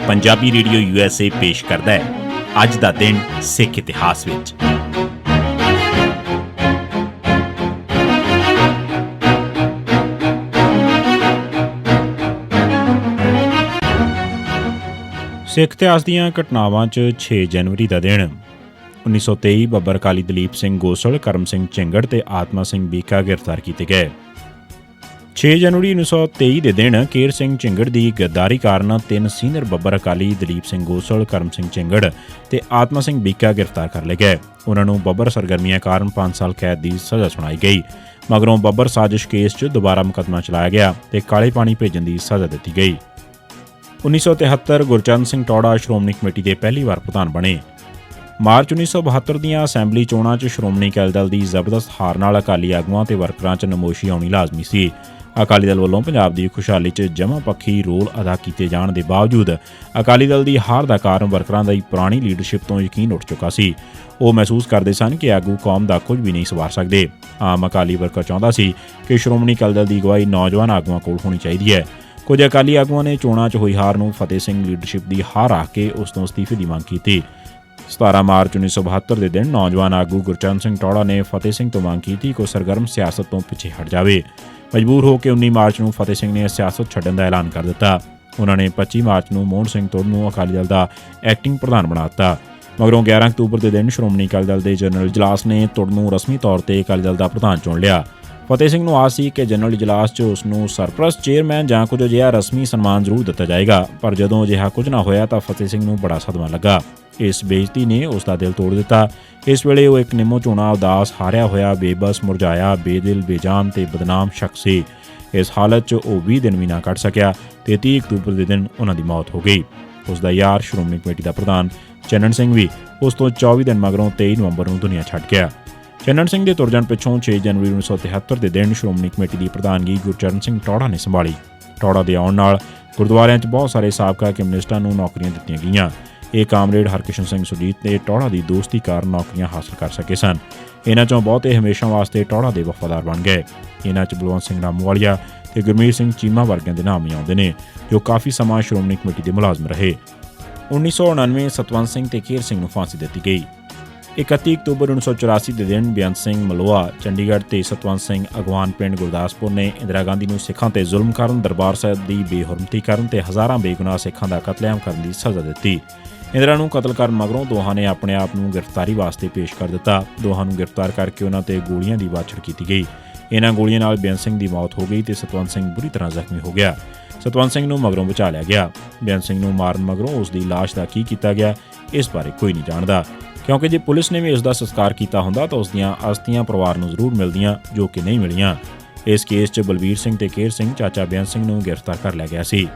Punjabi radio USA पेश करता है अज दा दिन सिख इतिहास विच। सिख इतिहास दीआं घटनावां च 6 जनवरी का दिन 1923 ਬੱਬਰ ਅਕਾਲੀ ਦਲੀਪ ਸਿੰਘ ਗੋਸਲ, ਕਰਮ ਸਿੰਘ ਝਿੰਗੜ ਤੇ ਆਤਮਾ ਸਿੰਘ ਬੀਕਾ ਗ੍ਰਿਫਤਾਰ ਕੀਤੇ ਗਏ। 6 ਜਨਵਰੀ 1923 ਦੇ ਦਿਨ ਕੇਰ ਸਿੰਘ ਝਿੰਗੜ ਦੀ ਗੱਦਾਰੀ ਕਾਰਨ 3 ਸੀਨੀਅਰ ਬੱਬਰ ਅਕਾਲੀ ਦਲੀਪ ਸਿੰਘ ਗੋਸਲ, ਕਰਮ ਸਿੰਘ ਝਿੰਗੜ ਤੇ ਆਤਮਾ ਸਿੰਘ ਬੀਕਾ ਗ੍ਰਿਫਤਾਰ ਕਰ ਲਏ ਗਏ। ਉਹਨਾਂ ਨੂੰ ਬੱਬਰ ਸਰਗਰਮੀਆਂ ਕਾਰਨ 5 ਸਾਲ ਕੈਦ ਦੀ ਸਜ਼ਾ ਸੁਣਾਈ ਗਈ। ਮਗਰੋਂ ਬੱਬਰ ਸਾਜ਼ਿਸ਼ ਕੇਸ 'ਚ ਦੁਬਾਰਾ ਮੁਕੱਦਮਾ ਚਲਾਇਆ ਗਿਆ ਤੇ ਕਾਲੇ ਪਾਣੀ ਭੇਜਣ ਦੀ ਸਜ਼ਾ ਦਿੱਤੀ ਗਈ। 1973 ਗੁਰਚਰਨ ਸਿੰਘ ਟੌੜਾ ਸ਼੍ਰੋਮਣੀ ਕਮੇਟੀ ਦੇ ਪਹਿਲੀ ਵਾਰ ਪ੍ਰਧਾਨ ਬਣੇ। ਮਾਰਚ 1972 ਦੀਆਂ ਅਸੈਂਬਲੀ ਚੋਣਾਂ 'ਚ ਸ਼੍ਰੋਮਣੀ ਅਕਾਲੀ ਦਲ ਦੀ ਜ਼ਬਰਦਸਤ ਹਾਰ ਨਾਲ ਅਕਾਲੀ ਆਗੂਆਂ ਤੇ ਵਰਕਰਾਂ 'ਚ ਨਮੋਸ਼ੀ ਆਉਣੀ ਲਾਜ਼ਮੀ ਸੀ। ਅਕਾਲੀ ਦਲ ਵੱਲੋਂ ਪੰਜਾਬ ਦੀ ਖੁਸ਼ਹਾਲੀ 'ਚ ਜਮ੍ਹਾਂ ਪੱਖੀ ਰੋਲ ਅਦਾ ਕੀਤੇ ਜਾਣ ਦੇ ਬਾਵਜੂਦ ਅਕਾਲੀ ਦਲ ਦੀ ਹਾਰ ਦਾ ਕਾਰਨ ਵਰਕਰਾਂ ਦੀ ਪੁਰਾਣੀ ਲੀਡਰਸ਼ਿਪ ਤੋਂ ਯਕੀਨ ਉੱਠ ਚੁੱਕਾ ਸੀ। ਉਹ ਮਹਿਸੂਸ ਕਰਦੇ ਸਨ ਕਿ ਆਗੂ ਕੌਮ ਦਾ ਕੁਝ ਵੀ ਨਹੀਂ ਸਵਾਰ ਸਕਦੇ। ਆਮ ਅਕਾਲੀ ਵਰਕਰ ਚਾਹੁੰਦਾ ਸੀ ਕਿ ਸ਼੍ਰੋਮਣੀ ਅਕਾਲੀ ਦਲ ਦੀ ਅਗਵਾਈ ਨੌਜਵਾਨ ਆਗੂਆਂ ਕੋਲ ਹੋਣੀ ਚਾਹੀਦੀ ਹੈ। ਕੁਝ ਅਕਾਲੀ ਆਗੂਆਂ ਨੇ ਚੋਣਾਂ 'ਚ ਹੋਈ ਹਾਰ ਨੂੰ ਫਤਿਹ ਸਿੰਘ ਲੀਡਰਸ਼ਿਪ ਦੀ ਹਾਰ ਆਖ ਕੇ ਉਸ ਤੋਂ ਅਸਤੀਫੇ ਦੀ ਮੰਗ ਕੀਤੀ। 17 ਮਾਰਚ 1972 ਦੇ ਦਿਨ ਨੌਜਵਾਨ ਆਗੂ ਗੁਰਚਰਨ ਸਿੰਘ ਟੌੜਾ ਨੇ ਫਤਿਹ ਸਿੰਘ ਤੋਂ ਮੰਗ ਕੀਤੀ ਕਿ ਉਹ ਸਰਗਰਮ ਸਿਆਸਤ ਤੋਂ ਪਿੱਛੇ ਹਟ ਜਾਵੇ। ਮਜਬੂਰ ਹੋ ਕੇ 19 ਮਾਰਚ ਨੂੰ ਫਤਿਹ ਸਿੰਘ ਨੇ ਸਿਆਸਤ ਛੱਡਣ ਦਾ ਐਲਾਨ ਕਰ ਦਿੱਤਾ। ਉਹਨਾਂ ਨੇ 25 ਮਾਰਚ ਨੂੰ ਮੋਹਨ ਸਿੰਘ ਤੁੜ ਨੂੰ ਅਕਾਲੀ ਦਲ ਦਾ ਐਕਟਿੰਗ ਪ੍ਰਧਾਨ ਬਣਾ ਦਿੱਤਾ। ਮਗਰੋਂ 11 ਅਕਤੂਬਰ ਦੇ ਦਿਨ ਸ਼੍ਰੋਮਣੀ ਅਕਾਲੀ ਦਲ ਦੇ ਜਨਰਲ ਇਜਲਾਸ ਨੇ ਤੁੜ ਨੂੰ ਰਸਮੀ ਤੌਰ ਤੇ ਅਕਾਲੀ ਦਲ ਦਾ ਪ੍ਰਧਾਨ ਚੁਣ ਲਿਆ। ਫਤਿਹ ਸਿੰਘ ਨੂੰ ਆਸ ਸੀ ਕਿ ਜਨਰਲ ਇਜਲਾਸ 'ਚ ਉਸ ਨੂੰ ਸਰਪ੍ਰਸਤ ਚੇਅਰਮੈਨ ਜਾਂ ਕੁਝ ਅਜਿਹਾ ਰਸਮੀ ਸਨਮਾਨ ਜ਼ਰੂਰ ਦਿੱਤਾ ਜਾਏਗਾ, ਪਰ ਜਦੋਂ ਅਜਿਹਾ ਕੁਝ ਨਾ ਹੋਇਆ ਤਾਂ ਫਤਿਹ ਸਿੰਘ ਨੂੰ ਬੜਾ ਸਦਮਾ ਲੱਗਾ। ਇਸ ਬੇਇੱਜ਼ਤੀ ਨੇ ਉਸ ਦਾ ਦਿਲ ਤੋੜ ਦਿੱਤਾ। ਇਸ ਵੇਲੇ ਉਹ ਇੱਕ ਨਿੰਮੋ ਝੋਣਾ ਉਦਾਸ, ਹਾਰਿਆ ਹੋਇਆ, ਬੇਬਸ, ਮੁਰਝਾਇਆ, ਬੇਦਿਲ, ਬੇਜਾਨ ਤੇ ਬਦਨਾਮ ਸ਼ਖਸ ਸੀ। ਇਸ ਹਾਲਤ 'ਚ ਉਹ 20 ਦਿਨ ਵੀ ਨਾ ਕੱਢ ਸਕਿਆ ਤੇ 30 ਅਕਤੂਬਰ ਦੇ ਦਿਨ ਉਹਨਾਂ ਦੀ ਮੌਤ ਹੋ ਗਈ। ਉਸ ਦਾ ਯਾਰ ਸ਼੍ਰੋਮਣੀ ਕਮੇਟੀ ਦਾ ਪ੍ਰਧਾਨ ਚੰਨਣ ਸਿੰਘ ਵੀ ਉਸ ਤੋਂ 24 ਦਿਨ ਮਗਰੋਂ 23 ਨਵੰਬਰ ਨੂੰ ਦੁਨੀਆ ਛੱਡ ਗਿਆ। ਚੰਨਣ ਸਿੰਘ ਦੇ ਤੁਰ ਜਾਣ ਪਿੱਛੋਂ 6 ਜਨਵਰੀ 1973 ਦੇ ਦਿਨ ਸ਼੍ਰੋਮਣੀ ਕਮੇਟੀ ਦੀ ਪ੍ਰਧਾਨਗੀ ਗੁਰਚਰਨ ਸਿੰਘ ਟੌੜਾ ਨੇ ਸੰਭਾਲੀ। ਟੌੜਾ ਦੇ ਆਉਣ ਨਾਲ ਗੁਰਦੁਆਰਿਆਂ 'ਚ ਬਹੁਤ ਸਾਰੇ ਸਾਬਕਾ ਕਮਿਊਨਿਸਟਾਂ ਨੂੰ ਨੌਕਰੀਆਂ ਦਿੱਤੀਆਂ ਗਈਆਂ। ਇਹ ਕਾਮਰੇਡ ਹਰਕਿਸ਼ਨ ਸਿੰਘ ਸੁਰਜੀਤ ਤੇ ਟੌੜਾ ਦੀ ਦੋਸਤੀ ਕਾਰਨ ਨੌਕਰੀਆਂ ਹਾਸਲ ਕਰ ਸਕੇ ਸਨ। ਇਹਨਾਂ 'ਚੋਂ ਬਹੁਤੇ ਹਮੇਸ਼ਾ ਵਾਸਤੇ ਟੌੜਾ ਦੇ ਵਫਾਦਾਰ ਬਣ ਗਏ। ਇਹਨਾਂ 'ਚ ਬਲਵੰਤ ਸਿੰਘ ਰਾਮੂਵਾਲੀਆ ਤੇ ਗੁਰਮੀਤ ਸਿੰਘ ਚੀਮਾ ਵਰਗਿਆਂ ਦੇ ਨਾਮ ਵੀ ਆਉਂਦੇ ਨੇ, ਜੋ ਕਾਫੀ ਸਮਾਂ ਸ਼੍ਰੋਮਣੀ ਕਮੇਟੀ ਦੇ ਮੁਲਾਜ਼ਮ ਰਹੇ। 1999 ਸਤਵੰਤ ਸਿੰਘ ਤੇ ਕੇਰ ਸਿੰਘ ਨੂੰ ਫਾਂਸੀ ਦਿੱਤੀ ਗਈ। 31 ਅਕਤੂਬਰ 1984 ਦੇ ਦਿਨ ਬੇਅੰਤ ਸਿੰਘ ਮਲੋਆ ਚੰਡੀਗੜ੍ਹ ਤੇ ਸਤਵੰਤ ਸਿੰਘ ਅਗਵਾਨ ਪਿੰਡ ਗੁਰਦਾਸਪੁਰ ਨੇ ਇੰਦਰਾ ਗਾਂਧੀ ਨੂੰ ਸਿੱਖਾਂ ਤੇ ਜ਼ੁਲਮ ਕਰਨ, ਦਰਬਾਰ ਸਾਹਿਬ ਦੀ ਬੇਹੁਰਮਤੀ ਕਰਨ ਤੇ ਹਜ਼ਾਰਾਂ ਬੇਗੁਨਾਹ ਸਿੱਖਾਂ ਦਾ ਕਤਲੇਆਮ ਕਰਨ ਦੀ ਸਜ਼ਾ ਦਿੱਤੀ। ਇੰਦਰਾ ਨੂੰ ਕਤਲ ਕਰਨ ਮਗਰੋਂ ਦੋਹਾਂ ਨੇ ਆਪਣੇ ਆਪ ਨੂੰ ਗ੍ਰਿਫਤਾਰੀ ਵਾਸਤੇ ਪੇਸ਼ ਕਰ ਦਿੱਤਾ। ਦੋਹਾਂ ਨੂੰ ਗ੍ਰਿਫਤਾਰ ਕਰਕੇ ਉਹਨਾਂ ਤੇ ਗੋਲੀਆਂ ਦੀ ਵਾਛੜ ਕੀਤੀ ਗਈ। ਇਹਨਾਂ ਗੋਲੀਆਂ ਨਾਲ ਬੇਅੰਤ ਸਿੰਘ ਦੀ ਮੌਤ ਹੋ ਗਈ ਤੇ ਸਤਵੰਤ ਸਿੰਘ ਬੁਰੀ ਤਰ੍ਹਾਂ ਜ਼ਖਮੀ ਹੋ ਗਿਆ। ਸਤਵੰਤ ਸਿੰਘ ਨੂੰ ਮਗਰੋਂ ਬਚਾ ਲਿਆ ਗਿਆ। ਬੇਅੰਤ ਸਿੰਘ ਨੂੰ ਮਾਰਨ ਮਗਰੋਂ ਉਸ ਦੀ ਲਾਸ਼ ਦਾ ਕੀ ਕੀਤਾ ਗਿਆ, ਇਸ ਬਾਰੇ ਕੋਈ ਨਹੀਂ ਜਾਣਦਾ, ਕਿਉਂਕਿ ਜੇ ਪੁਲਿਸ ਨੇ ਵੀ ਉਸ ਦਾ ਸੰਸਕਾਰ ਕੀਤਾ ਹੁੰਦਾ ਤਾਂ ਉਸ ਦੀਆਂ ਅਸਥੀਆਂ ਪਰਿਵਾਰ ਨੂੰ ਜ਼ਰੂਰ ਮਿਲਦੀਆਂ, ਜੋ ਕਿ ਨਹੀਂ ਮਿਲੀਆਂ। ਇਸ ਕੇਸ 'ਚ ਬਲਬੀਰ ਸਿੰਘ ਤੇ ਕੇਰ ਸਿੰਘ ਚਾਚਾ ਬੇਅੰਤ ਸਿੰਘ ਨੂੰ ਗ੍ਰਿਫਤਾਰ ਕਰ ਲਿਆ ਗਿਆ ਸੀ।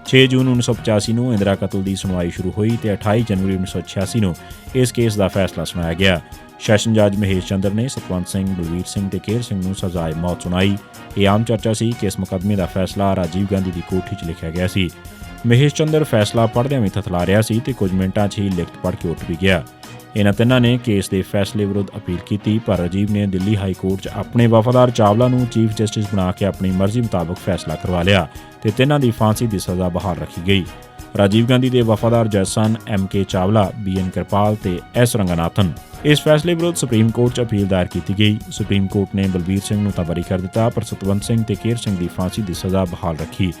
6 ਜੂਨ 1985 ਨੂੰ ਇੰਦਰਾ ਕਤਲ ਦੀ ਸੁਣਵਾਈ ਸ਼ੁਰੂ ਹੋਈ ਤੇ 28 ਜਨਵਰੀ 1986 ਨੂੰ ਇਸ ਕੇਸ ਦਾ ਫੈਸਲਾ ਸੁਣਾਇਆ ਗਿਆ। ਸੈਸ਼ਨ ਜੱਜ ਮਹੇਸ਼ ਚੰਦਰ ਨੇ ਸਤਵੰਤ ਸਿੰਘ, ਬਲਬੀਰ ਸਿੰਘ ਤੇ ਕੇਰ ਸਿੰਘ ਨੂੰ ਸਜ਼ਾਏ ਮੌਤ ਸੁਣਾਈ। ਇਹ ਆਮ ਚਰਚਾ ਸੀ ਕਿ ਇਸ ਮੁਕੱਦਮੇ ਦਾ ਫੈਸਲਾ ਰਾਜੀਵ ਗਾਂਧੀ ਦੀ ਕੋਠੀ 'ਚ ਲਿਖਿਆ ਗਿਆ ਸੀ। ਮਹੇਸ਼ ਚੰਦਰ ਫੈਸਲਾ ਪੜ੍ਹਦਿਆਂ ਵੀ ਥਥਲਾ ਰਿਹਾ ਸੀ ਤੇ ਕੁਝ ਮਿੰਟਾਂ 'ਚ ਹੀ ਲਿਖਤ ਪੜ੍ਹ ਕੇ ਉੱਠ ਵੀ ਗਿਆ। ਇਹਨਾਂ ਤਿੰਨਾਂ ਨੇ ਕੇਸ ਦੇ ਫੈਸਲੇ ਵਿਰੁੱਧ ਅਪੀਲ ਕੀਤੀ, ਪਰ ਰਾਜੀਵ ਨੇ ਦਿੱਲੀ ਹਾਈ ਕੋਰਟ 'ਚ ਆਪਣੇ ਵਫਾਦਾਰ ਚਾਵਲਾ ਨੂੰ ਚੀਫ ਜਸਟਿਸ ਬਣਾ ਕੇ ਆਪਣੀ ਮਰਜ਼ੀ ਮੁਤਾਬਕ ਫੈਸਲਾ ਕਰਵਾ ਲਿਆ ਤੇ ਤਿੰਨਾਂ ਦੀ ਫਾਂਸੀ ਦੀ ਸਜ਼ਾ ਬਹਾਲ ਰੱਖੀ ਗਈ। ਰਾਜੀਵ ਗਾਂਧੀ ਦੇ ਵਫਾਦਾਰ ਜੱਜ ਸਨ MK ਚਾਵਲਾ, BN ਕਿਰਪਾਲ ਤੇ S ਰੰਗਨਾਥਨ। ਇਸ ਫੈਸਲੇ ਵਿਰੁੱਧ ਸੁਪਰੀਮ ਕੋਰਟ 'ਚ ਅਪੀਲ ਦਾਇਰ ਕੀਤੀ ਗਈ। ਸੁਪਰੀਮ ਕੋਰਟ ਨੇ ਬਲਬੀਰ ਸਿੰਘ ਨੂੰ ਤਾਂ ਬਰੀ ਕਰ ਦਿੱਤਾ, ਪਰ ਸਤਵੰਤ ਸਿੰਘ ਤੇ ਕੇਰ ਸਿੰਘ ਦੀ ਫਾਂਸੀ ਦੀ ਸਜ਼ਾ ਬਹਾਲ ਰੱਖੀ।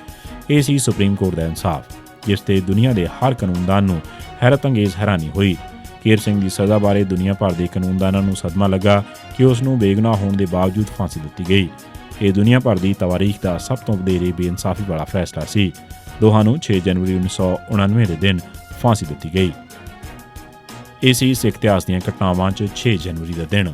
ਇਹ ਸੀ ਸੁਪਰੀਮ ਕੋਰਟ ਦਾ ਇਨਸਾਫ, ਜਿਸ ਤੇ ਦੁਨੀਆ ਦੇ ਹਰ ਕਾਨੂੰਨਦਾਨ ਨੂੰ ਹੈਰਤ ਅੰਗੇਜ਼ ਹੈਰਾਨੀ ਹੋਈ। ਕੇਰ ਸਿੰਘ ਦੀ ਸਜ਼ਾ ਬਾਰੇ ਦੁਨੀਆ ਭਰ ਦੇ ਕਾਨੂੰਨਦਾਨਾਂ ਨੂੰ ਸਦਮਾ ਲੱਗਾ ਕਿ ਉਸ ਨੂੰ ਬੇਗੁਨਾਹ ਹੋਣ ਦੇ ਬਾਵਜੂਦ ਫਾਂਸੀ ਦਿੱਤੀ ਗਈ। ਇਹ ਦੁਨੀਆ ਭਰ ਦੀ ਤਾਰੀਖ ਦਾ ਸਭ ਤੋਂ ਵਧੇਰੇ ਬੇਇਨਸਾਫੀ ਵਾਲਾ ਫੈਸਲਾ ਸੀ। ਦੋਹਾਂ ਨੂੰ 6 ਜਨਵਰੀ 1999 ਦੇ ਦਿਨ ਫਾਂਸੀ ਦਿੱਤੀ ਗਈ। ਇਹ ਸੀ ਸਿੱਖ ਇਤਿਹਾਸ ਦੀਆਂ ਘਟਨਾਵਾਂ 'ਚ 6 ਜਨਵਰੀ ਦਾ ਦਿਨ।